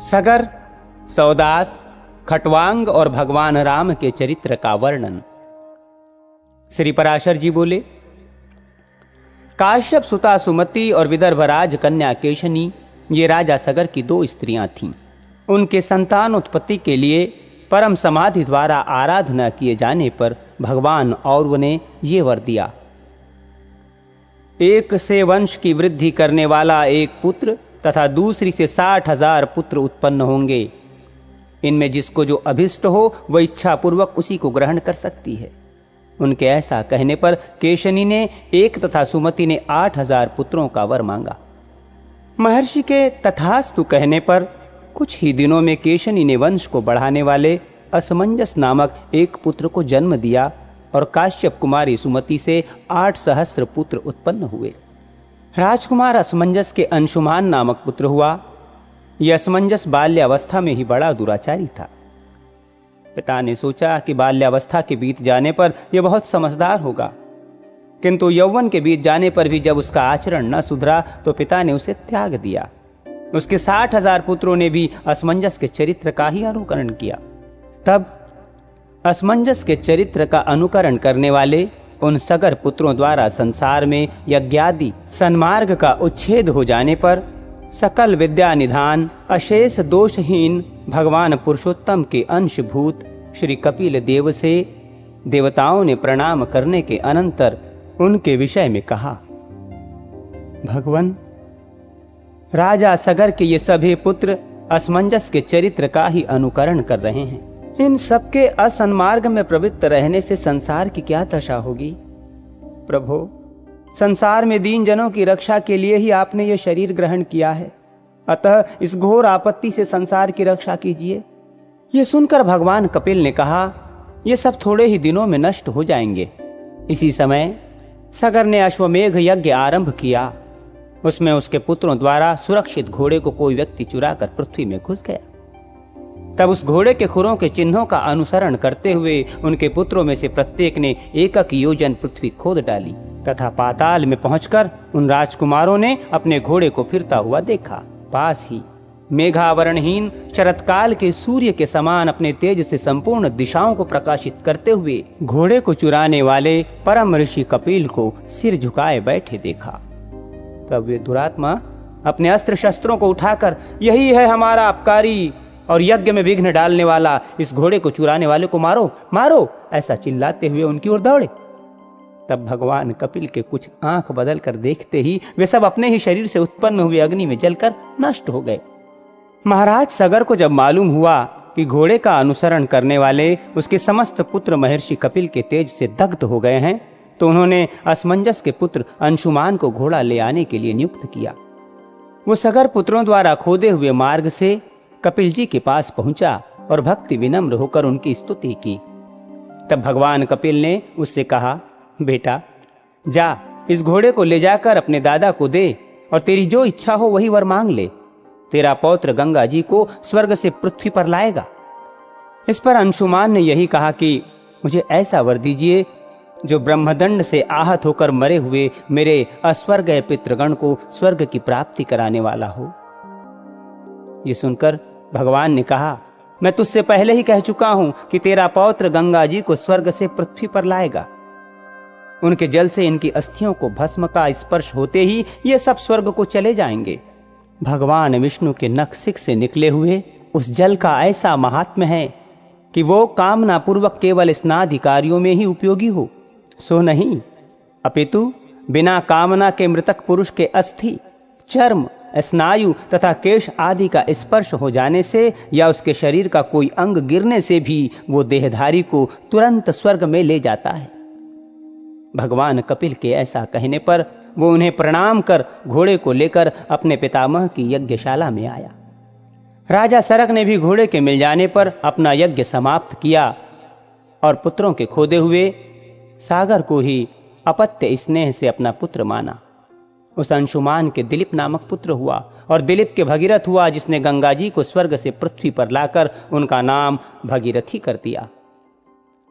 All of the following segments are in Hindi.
सगर, सौदास, खटवांग और भगवान राम के चरित्र का वर्णन। श्री पराशर जी बोले, काश्यप सुता सुमति और विदर्भराज कन्या केशनी ये राजा सगर की 2 स्त्रियां थीं। उनके संतान उत्पत्ति के लिए परम समाधि द्वारा आराधना किए जाने पर भगवान और ने ये वर दिया, एक से वंश की वृद्धि करने वाला एक पुत्र तथा दूसरी से 60,000 पुत्र उत्पन्न होंगे। इनमें जिसको जो अभिष्ट हो वह इच्छा पूर्वक उसी को ग्रहण कर सकती है। उनके ऐसा कहने पर केशनी ने 1 तथा सुमति ने 8,000 पुत्रों का वर मांगा। महर्षि के तथास्तु कहने पर कुछ ही दिनों में केशनी ने वंश को बढ़ाने वाले असमंजस नामक एक पुत्र को जन्म दिया और काश्यप कुमारी सुमति से 8 सहस्र पुत्र उत्पन्न हुए। राजकुमार असमंजस के अंशुमान नामक पुत्र हुआ। यह असमंजस बाल्यावस्था में ही बड़ा दुराचारी था। पिता ने सोचा कि बाल्यावस्था के बीत जाने पर यह बहुत समझदार होगा, किंतु यौवन के बीत जाने पर भी जब उसका आचरण न सुधरा तो पिता ने उसे त्याग दिया। उसके 60,000 पुत्रों ने भी असमंजस के चरित्र का ही अनुकरण किया। तब असमंजस के चरित्र का अनुकरण करने वाले उन सगर पुत्रों द्वारा संसार में यज्ञादि सन्मार्ग का उच्छेद हो जाने पर सकल विद्या निधान अशेष दोषहीन भगवान पुरुषोत्तम के अंशभूत श्री कपिल देव से देवताओं ने प्रणाम करने के अनंतर उनके विषय में कहा, भगवान, राजा सगर के ये सभी पुत्र असमंजस के चरित्र का ही अनुकरण कर रहे हैं। इन सबके असन्मार्ग में प्रवृत्त रहने से संसार की क्या दशा होगी। प्रभो, संसार में दीन जनों की रक्षा के लिए ही आपने ये शरीर ग्रहण किया है, अतः इस घोर आपत्ति से संसार की रक्षा कीजिए। ये सुनकर भगवान कपिल ने कहा, ये सब थोड़े ही दिनों में नष्ट हो जाएंगे। इसी समय सगर ने अश्वमेघ यज्ञ आरंभ किया। उसमें उसके पुत्रों द्वारा सुरक्षित घोड़े को कोई व्यक्ति चुराकर पृथ्वी में घुस गया। तब उस घोड़े के खुरों के चिन्हों का अनुसरण करते हुए उनके पुत्रों में से प्रत्येक ने 1 योजन पृथ्वी खोद डाली तथा पाताल में पहुंचकर उन राजकुमारों ने अपने घोड़े को फिरता हुआ देखा। पास ही मेघावरणहीन शरतकाल के सूर्य के समान अपने तेज से संपूर्ण दिशाओं को प्रकाशित करते हुए घोड़े को चुराने वाले परम ऋषि कपिल को सिर झुकाए बैठे देखा। तब वे दुरात्मा अपने अस्त्र शस्त्रों को उठाकर, यही है हमारा अपकारी और यज्ञ में विघ्न डालने वाला, इस घोड़े को चुराने वाले को मारो मारो, ऐसा चिल्लाते हुए उनकी ओर दौड़े। तब भगवान कपिल के कुछ आंख बदल कर देखते ही वे सब अपने ही शरीर से उत्पन्न हुए अग्नि में जलकर नष्ट हो गए। महाराज सगर को जब मालूम हुआ कि घोड़े का अनुसरण करने वाले उसके समस्त पुत्र महर्षि कपिल के तेज से दग्ध हो गए हैं, तो उन्होंने असमंजस के पुत्र अंशुमान को घोड़ा ले आने के लिए नियुक्त किया। वो सगर पुत्रों द्वारा खोदे हुए मार्ग से कपिल जी के पास पहुंचा और भक्ति विनम्र होकर उनकी स्तुति की। तब भगवान कपिल ने उससे कहा, बेटा जा, इस घोड़े को ले जाकर अपने दादा को दे और तेरी जो इच्छा हो वही वर मांग ले। तेरा पौत्र गंगा जी को स्वर्ग से पृथ्वी पर लाएगा। इस पर अंशुमान ने यही कहा कि मुझे ऐसा वर दीजिए जो ब्रह्मदंड से आहत होकर मरे हुए मेरे अस्वर्गीय पितृगण को स्वर्ग की प्राप्ति कराने वाला हो। ये सुनकर भगवान ने कहा, मैं तुझसे पहले ही कह चुका हूं कि तेरा पौत्र गंगा जी को स्वर्ग से पृथ्वी पर लाएगा। उनके जल से इनकी अस्थियों को भस्म का स्पर्श होते ही ये सब स्वर्ग को चले जाएंगे। भगवान विष्णु के नखशिख से निकले हुए उस जल का ऐसा महात्म्य है कि वो कामना पूर्वक केवल स्नाधिकारियों में ही उपयोगी हो, सो नहीं, अपितु बिना कामना के मृतक पुरुष के अस्थि, चर्म, स्नायु तथा केश आदि का स्पर्श हो जाने से या उसके शरीर का कोई अंग गिरने से भी वो देहधारी को तुरंत स्वर्ग में ले जाता है। भगवान कपिल के ऐसा कहने पर वो उन्हें प्रणाम कर घोड़े को लेकर अपने पितामह की यज्ञशाला में आया। राजा सरक ने भी घोड़े के मिल जाने पर अपना यज्ञ समाप्त किया और पुत्रों के खोदे हुए सागर को ही अपत्य स्नेह से अपना पुत्र माना। उस अंशुमान के दिलीप नामक पुत्र हुआ और दिलीप के भगीरथ हुआ, जिसने गंगा जी को स्वर्ग से पृथ्वी पर लाकर उनका नाम भगीरथी कर दिया।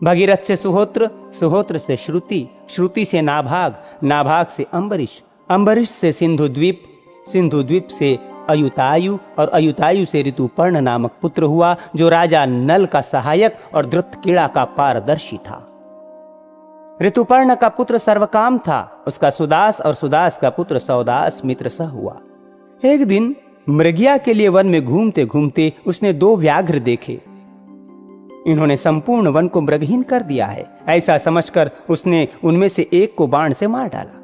भगीरथ से सुहोत्र, सुहोत्र से श्रुति, श्रुति से नाभाग, नाभाग से अंबरीश, अंबरीश से सिंधु द्वीप, सिंधु द्वीप से अयुतायु और अयुतायु से ऋतुपर्ण नामक पुत्र हुआ, जो राजा नल का सहायक और धृतकीड़ा का पारदर्शी था। ऋतुपर्ण का पुत्र सर्वकाम था, उसका सुदास, और सुदास का पुत्र सौदास मित्र सह हुआ। एक दिन मृगिया के लिए वन में घूमते घूमते उसने 2 व्याघ्र देखे। इन्होंने संपूर्ण वन को मृगहीन कर दिया है, ऐसा समझकर उसने उनमें से एक को बाण से मार डाला।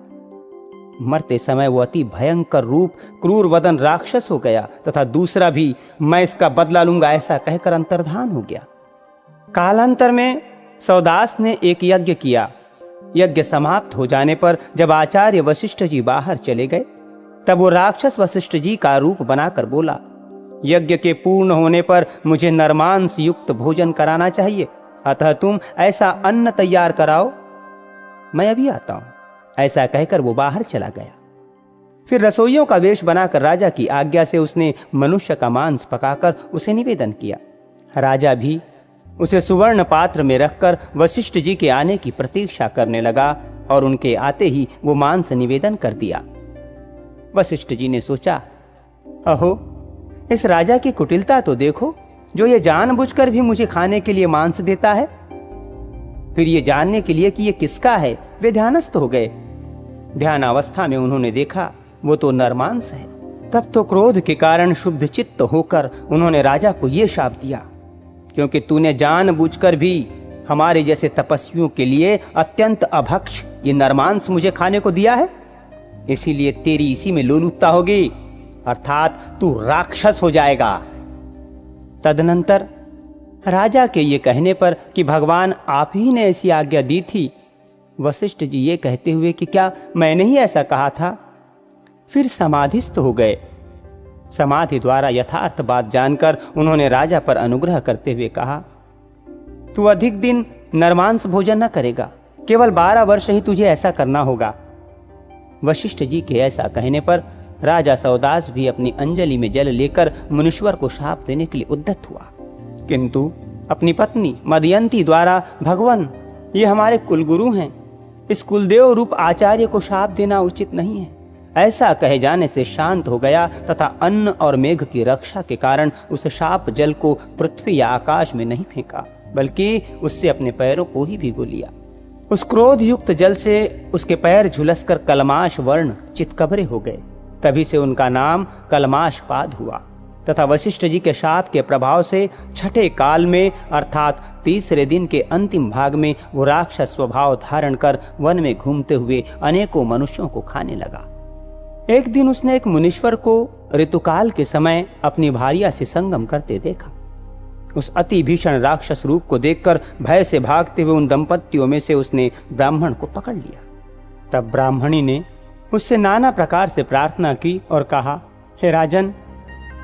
मरते समय वो अति भयंकर रूप क्रूर वदन राक्षस हो गया, तथा दूसरा भी मैं इसका बदला लूंगा ऐसा कहकर अंतर्धान हो गया। कालांतर में सौदास ने एक यज्ञ किया। यज्ञ समाप्त हो जाने पर जब आचार्य वशिष्ठ जी बाहर चले गए, तब वो राक्षस वशिष्ठ जी का रूप बनाकर बोला, यज्ञ के पूर्ण होने पर मुझे नरमांस युक्त भोजन कराना चाहिए, अतः तुम ऐसा अन्न तैयार कराओ, मैं अभी आता हूं। ऐसा कहकर वो बाहर चला गया। फिर रसोइयों का वेश बनाकर राजा की आज्ञा से उसने मनुष्य का मांस पकाकर उसे निवेदन किया। राजा भी उसे सुवर्ण पात्र में रखकर वशिष्ठ जी के आने की प्रतीक्षा करने लगा, और उनके आते ही वो मांस निवेदन कर दिया। वशिष्ठ जी ने सोचा, अहो, इस राजा की कुटिलता तो देखो, जो ये जानबूझकर भी मुझे खाने के लिए मांस देता है। फिर ये जानने के लिए कि ये किसका है, वे ध्यानस्थ हो गए। ध्यानावस्था में उन्होंने देखा वो तो नरमांस है। तब तो क्रोध के कारण शुद्ध चित्त होकर उन्होंने राजा को ये शाप दिया, क्योंकि तूने जानबूझकर भी हमारे जैसे तपस्वियों के लिए अत्यंत अभक्ष ये नरमांस मुझे खाने को दिया है, इसीलिए तेरी इसी में लोलुपता होगी, अर्थात तू राक्षस हो जाएगा। तदनंतर राजा के ये कहने पर कि भगवान आप ही ने ऐसी आज्ञा दी थी, वशिष्ठ जी ये कहते हुए कि क्या मैंने ही ऐसा कहा था, फिर समाधिस्थ हो गए। समाधि द्वारा यथार्थ बात जानकर उन्होंने राजा पर अनुग्रह करते हुए कहा, तू अधिक दिन नरमांस भोजन न करेगा, केवल 12 वर्ष ही तुझे ऐसा करना होगा। वशिष्ठ जी के ऐसा कहने पर राजा सौदास भी अपनी अंजलि में जल लेकर मुनीश्वर को शाप देने के लिए उद्यत हुआ, किंतु अपनी पत्नी मदयंती द्वारा, भगवान ये हमारे कुलगुरु हैं, इस कुलदेव रूप आचार्य को शाप देना उचित नहीं है, ऐसा कहे जाने से शांत हो गया, तथा अन्न और मेघ की रक्षा के कारण उस शाप जल को पृथ्वी या आकाश में नहीं फेंका, बल्कि उससे अपने पैरों को ही भिगो लिया। उस क्रोध युक्त जल से उसके पैर झुलसकर कलमाश वर्ण चितकबरे हो गए। तभी से उनका नाम कलमाशपाद हुआ, तथा वशिष्ठ जी के शाप के प्रभाव से छठे काल में अर्थात 3रे दिन के अंतिम भाग में वो राक्षस स्वभाव धारण कर वन में घूमते हुए अनेकों मनुष्यों को खाने लगा। एक दिन उसने एक मुनीश्वर को ऋतुकाल के समय अपनी भार्या से संगम करते देखा। उस अति भीषण राक्षस रूप को देखकर भय से भागते हुए उन दंपतियों में से उसने ब्राह्मण को पकड़ लिया। तब ब्राह्मणी ने उससे नाना प्रकार से प्रार्थना की और कहा, हे राजन,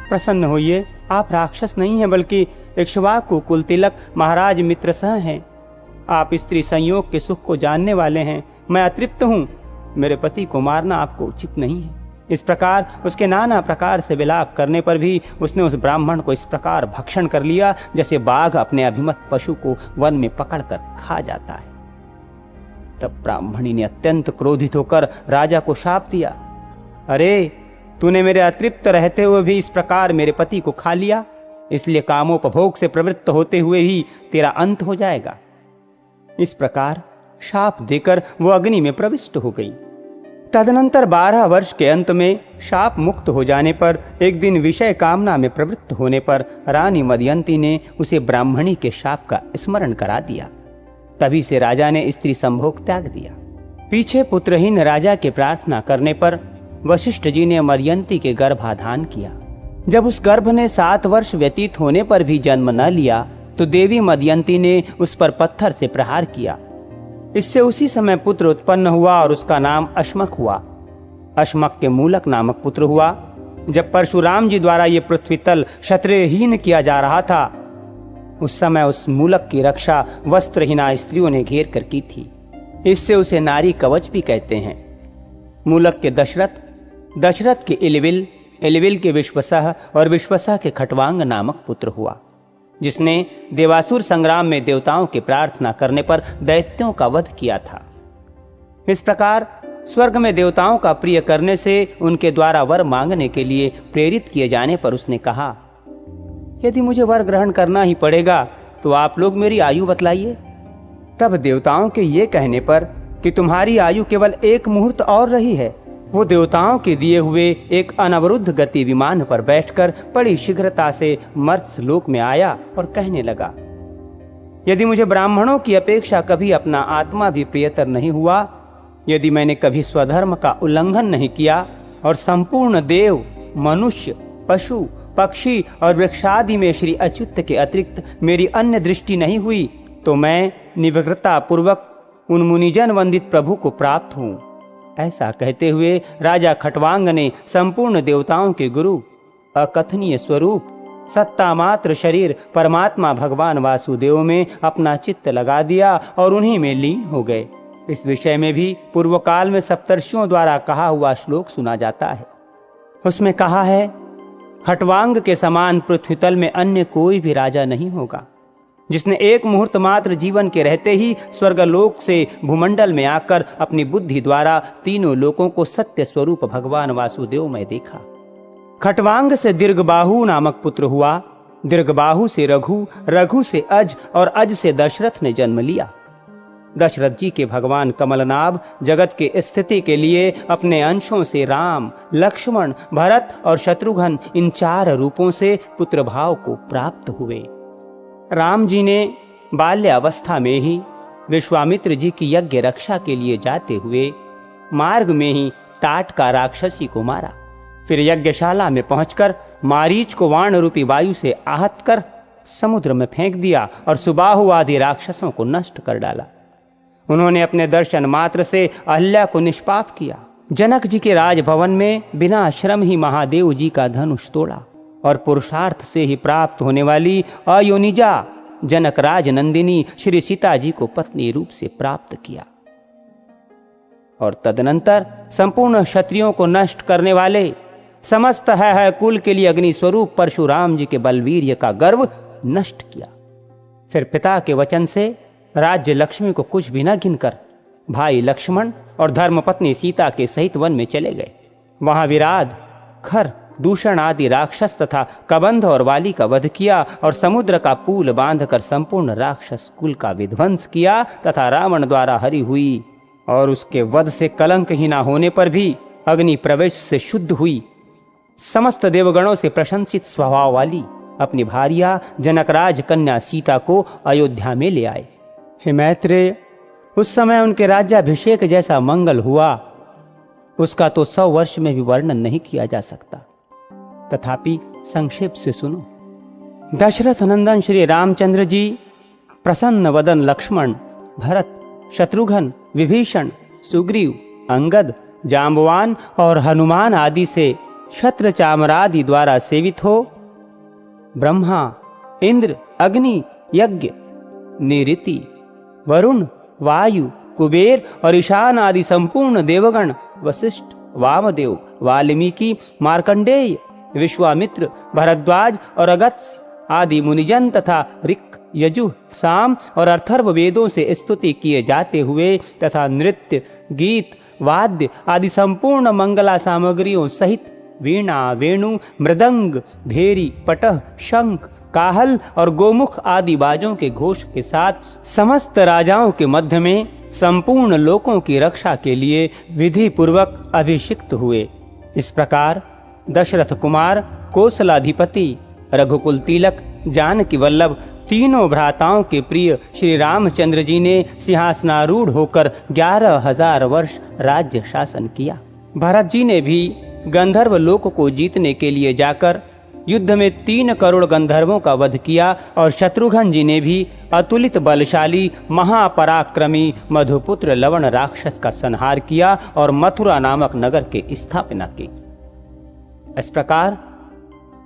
प्रसन्न होइए, आप राक्षस नहीं हैं, बल्कि इक्ष्वाकु कुलतिलक महाराज मित्र सह हैं। आप स्त्री संयोग के सुख को जानने वाले हैं। मैं अतृप्त हूँ, मेरे पति को मारना आपको उचित नहीं है। इस प्रकार उसके नाना प्रकार से विलाप करने पर भी उसने उस ब्राह्मण को इस प्रकार भक्षण कर लिया जैसे बाघ अपने अभिमत पशु को वन में पकड़कर खा जाता है। तब ब्राह्मणी ने अत्यंत क्रोधित होकर राजा को शाप दिया, अरे तूने मेरे अतृप्त रहते हुए भी इस प्रकार मेरे पति को खा लिया, इसलिए कामोपभोग से प्रवृत्त होते हुए ही तेरा अंत हो जाएगा। इस प्रकार शाप देकर वो अग्नि में प्रविष्ट हो गई। तदनंतर 12 वर्ष के अंत में शाप मुक्त हो जाने पर एक दिन विषय कामना में प्रवृत्त होने पर रानी मदयंती ने उसे ब्राह्मणी के शाप का स्मरण करा दिया। तभी से राजा ने स्त्री संभोग त्याग दिया। पीछे पुत्रहीन राजा के प्रार्थना करने पर वशिष्ठ जी ने मदयंती के गर्भाधान किया। जब उस गर्भ ने 7 वर्ष व्यतीत होने पर भी जन्म न लिया तो देवी मदयंती ने उस पर पत्थर से प्रहार किया। इससे उसी समय पुत्र उत्पन्न हुआ और उसका नाम अश्मक हुआ। अश्मक के मूलक नामक पुत्र हुआ। जब परशुराम जी द्वारा ये पृथ्वी तल क्षत्रियहीन किया जा रहा था, उस समय उस मूलक की रक्षा वस्त्रहीना स्त्रियों ने घेर कर की थी। इससे उसे नारी कवच भी कहते हैं। मूलक के दशरथ, दशरथ के इलविल, इलविल के विश्वसह और विश्वसह के खटवांग नामक पुत्र हुआ, जिसने देवासुर संग्राम में देवताओं की प्रार्थना करने पर दैत्यों का वध किया था। इस प्रकार स्वर्ग में देवताओं का प्रिय करने से उनके द्वारा वर मांगने के लिए प्रेरित किए जाने पर उसने कहा, यदि मुझे वर ग्रहण करना ही पड़ेगा तो आप लोग मेरी आयु बतलाइए। तब देवताओं के ये कहने पर कि तुम्हारी आयु केवल 1 मुहूर्त और रही है, वो देवताओं के दिए हुए एक अनवरुद्ध गति विमान पर बैठकर बड़ी शीघ्रता से मर्त्य लोक में आया और कहने लगा, यदि मुझे ब्राह्मणों की अपेक्षा कभी अपना आत्मा भी प्रियतर नहीं हुआ, यदि मैंने कभी स्वधर्म का उल्लंघन नहीं किया और संपूर्ण देव, मनुष्य, पशु, पक्षी और वृक्षादि में श्री अच्युत के अतिरिक्त मेरी अन्य दृष्टि नहीं हुई, तो मैं निवृत्ता पूर्वक उन मुनिजन वंदित प्रभु को प्राप्त हूँ। ऐसा कहते हुए राजा खट्वांग ने संपूर्ण देवताओं के गुरु, अकथनीय स्वरूप, सत्ता मात्र शरीर परमात्मा भगवान वासुदेव में अपना चित्त लगा दिया और उन्हीं में लीन हो गए। इस विषय में भी पूर्व काल में सप्तर्षियों द्वारा कहा हुआ श्लोक सुना जाता है। उसमें कहा है, खट्वांग के समान पृथ्वीतल में अन्य कोई भी राजा नहीं होगा, जिसने 1 मुहूर्त मात्र जीवन के रहते ही स्वर्गलोक से भूमंडल में आकर अपनी बुद्धि द्वारा तीनों लोकों को सत्य स्वरूप भगवान वासुदेव में देखा। खट्वांग से दीर्घबाहु नामक पुत्र हुआ, दीर्घबाहु से रघु, रघु से अज और अज से दशरथ ने जन्म लिया। दशरथ जी के भगवान कमलनाभ जगत के स्थिति के लिए अपने अंशों से राम, लक्ष्मण, भरत और शत्रुघ्न इन 4 रूपों से पुत्र भाव को प्राप्त हुए। राम जी ने बाल्यावस्था में ही विश्वामित्र जी की यज्ञ रक्षा के लिए जाते हुए मार्ग में ही ताटका राक्षसी को मारा। फिर यज्ञशाला में पहुंचकर मारीच को वाण रूपी वायु से आहत कर समुद्र में फेंक दिया और सुबाहु आदि राक्षसों को नष्ट कर डाला। उन्होंने अपने दर्शन मात्र से अहल्या को निष्पाप किया। जनक जी के राजभवन में बिना श्रम ही महादेव जी का धनुष तोड़ा और पुरुषार्थ से ही प्राप्त होने वाली अयोनिजा जनक राज नंदिनी श्री सीता जी को पत्नी रूप से प्राप्त किया। और तदनंतर संपूर्ण क्षत्रियों को नष्ट करने वाले समस्त है कुल के लिए अग्नि स्वरूप परशुराम जी के बलवीर्य का गर्व नष्ट किया। फिर पिता के वचन से राज्य लक्ष्मी को कुछ भी न गिनकर भाई लक्ष्मण और धर्मपत्नी सीता के सहित वन में चले गए। वहां विराध, खर, दूषण आदि राक्षस तथा कबंध और वाली का वध किया और समुद्र का पुल बांधकर संपूर्ण राक्षस कुल का विध्वंस किया तथा रावण द्वारा हरी हुई और उसके वध से कलंक ही न होने पर भी अग्नि प्रवेश से शुद्ध हुई समस्त देवगणों से प्रशंसित स्वभाव वाली अपनी भार्या जनकराज कन्या सीता को अयोध्या में ले आए। हे मैत्रेय, उस समय उनके राज्याभिषेक जैसा मंगल हुआ उसका तो 100 वर्ष में भी वर्णन नहीं किया जा सकता। तथापि संक्षेप से सुनो। दशरथ नंदन श्री रामचंद्र जी प्रसन्न वदन लक्ष्मण, भरत, शत्रुघ्न, विभीषण, सुग्रीव, अंगद, जाम्बवान और हनुमान आदि से छत्र चामरादि द्वारा सेवित हो ब्रह्मा, इंद्र, अग्नि, यज्ञ, निऋति, वरुण, वायु, कुबेर और ईशान आदि संपूर्ण देवगण, वशिष्ठ, वामदेव, वाल्मीकि, मार्कंडेय, विश्वामित्र, भरद्वाज और अगस्त्य आदि मुनिजन तथा ऋक्, यजुः, साम और अथर्व वेदों से स्तुति किए जाते हुए तथा नृत्य, गीत, वाद्य आदि संपूर्ण मंगला सामग्रियों सहित वीणा, वेणु, मृदंग, भेरी, पटह, शंख, काहल और गोमुख आदि बाजों के घोष के साथ समस्त राजाओं के मध्य में संपूर्ण लोकों की रक्षा के लिए विधि पूर्वक अभिषिक्त हुए। इस प्रकार दशरथ कुमार, कौशलाधिपति, रघुकुल तिलक, जानकी वल्लभ तीनों भ्राताओं के प्रिय श्री रामचंद्र जी ने सिंहासनारूढ़ होकर 11,000 वर्ष राज्य शासन किया। भरत जी ने भी गंधर्व लोक को जीतने के लिए जाकर युद्ध में 3 करोड़ गंधर्वों का वध किया और शत्रुघ्न जी ने भी अतुलित बलशाली महापराक्रमी मधुपुत्र लवण राक्षस का संहार किया और मथुरा नामक नगर की स्थापना की। इस प्रकार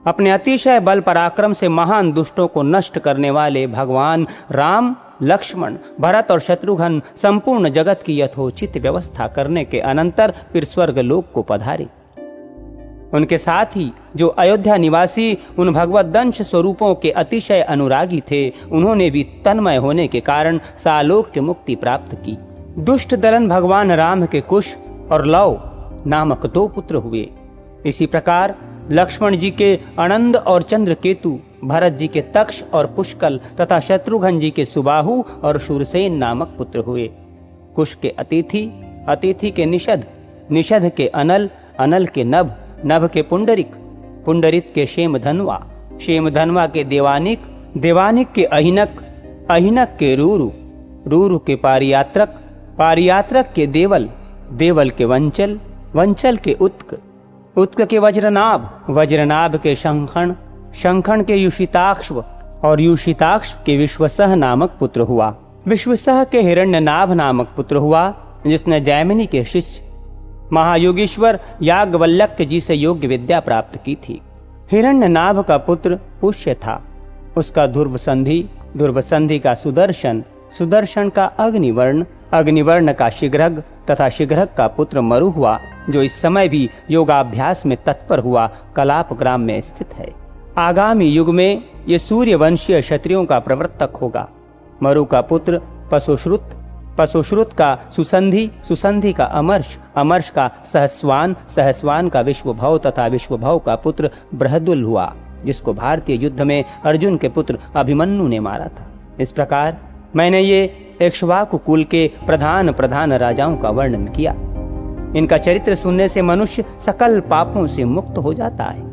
अपने अतिशय बल पराक्रम से महान दुष्टों को नष्ट करने वाले भगवान राम, लक्ष्मण, भरत और शत्रुघ्न संपूर्ण जगत की यथोचित व्यवस्था करने के अनंतर फिर स्वर्गलोक को पधारे। उनके साथ ही जो अयोध्या निवासी उन भगवद्दंश स्वरूपों के अतिशय अनुरागी थे, उन्होंने भी तन्मय होने के कारण सालोक्य मुक्ति प्राप्त की। दुष्ट दलन भगवान राम के कुश और लव नामक 2 पुत्र हुए। इसी प्रकार लक्ष्मण जी के अनंद और चंद्रकेतु, भरत जी के तक्ष और पुष्कल तथा शत्रुघ्न जी के सुबाहु और शूरसेन नामक पुत्र हुए। कुश के अतिथि, अतिथि के निषद, निषद के अनल, अनल के नभ, नभ के पुंडरिक, पुंडरिक के शेमधनवा, शेमधनवा के देवानिक, देवानिक के अहिनक, अहिनक के रूरु, रूरु के पारियात्रक, पारियात्रक के देवल, देवल के वंचल, वंचल के उत्क, उत्क के वज्रनाभ, वज्रनाभ के शंखण, शंखण के युषिताक्ष और युषिताक्ष के विश्वसह नामक पुत्र हुआ। विश्वसह के हिरण्यनाभ नामक पुत्र हुआ, जिसने जैमिनी के शिष्य महायोगेश्वर याज्ञवल्क्य जी से योग्य विद्या प्राप्त की थी। हिरण्यनाभ का पुत्र पुष्य था, उसका ध्रुव संधि, ध्रुव संधि का सुदर्शन, सुदर्शन का अग्निवर्ण, अग्निवर्ण का शिग्रग तथा शिग्रग का पुत्र मरु हुआ, जो इस समय भी योगाभ्यास में तत्पर हुआ कलाप ग्राम में स्थित है। आगामी युग में ये सूर्यवंशीय क्षत्रियों का प्रवर्तक होगा। मरु का पुत्र पशुश्रुत, पशुश्रुत का सुसंधि, सुसंधि का अमर्ष, अमर्ष का सहस्वान, सहस्वान का विश्वभव तथा विश्वभव का पुत्र बृहदुल हुआ, जिसको भारतीय युद्ध में अर्जुन के पुत्र अभिमन्यु ने मारा था। इस प्रकार मैंने ये इक्ष्वाकु कुल के प्रधान प्रधान राजाओं का वर्णन किया। इनका चरित्र सुनने से मनुष्य सकल पापों से मुक्त हो जाता है।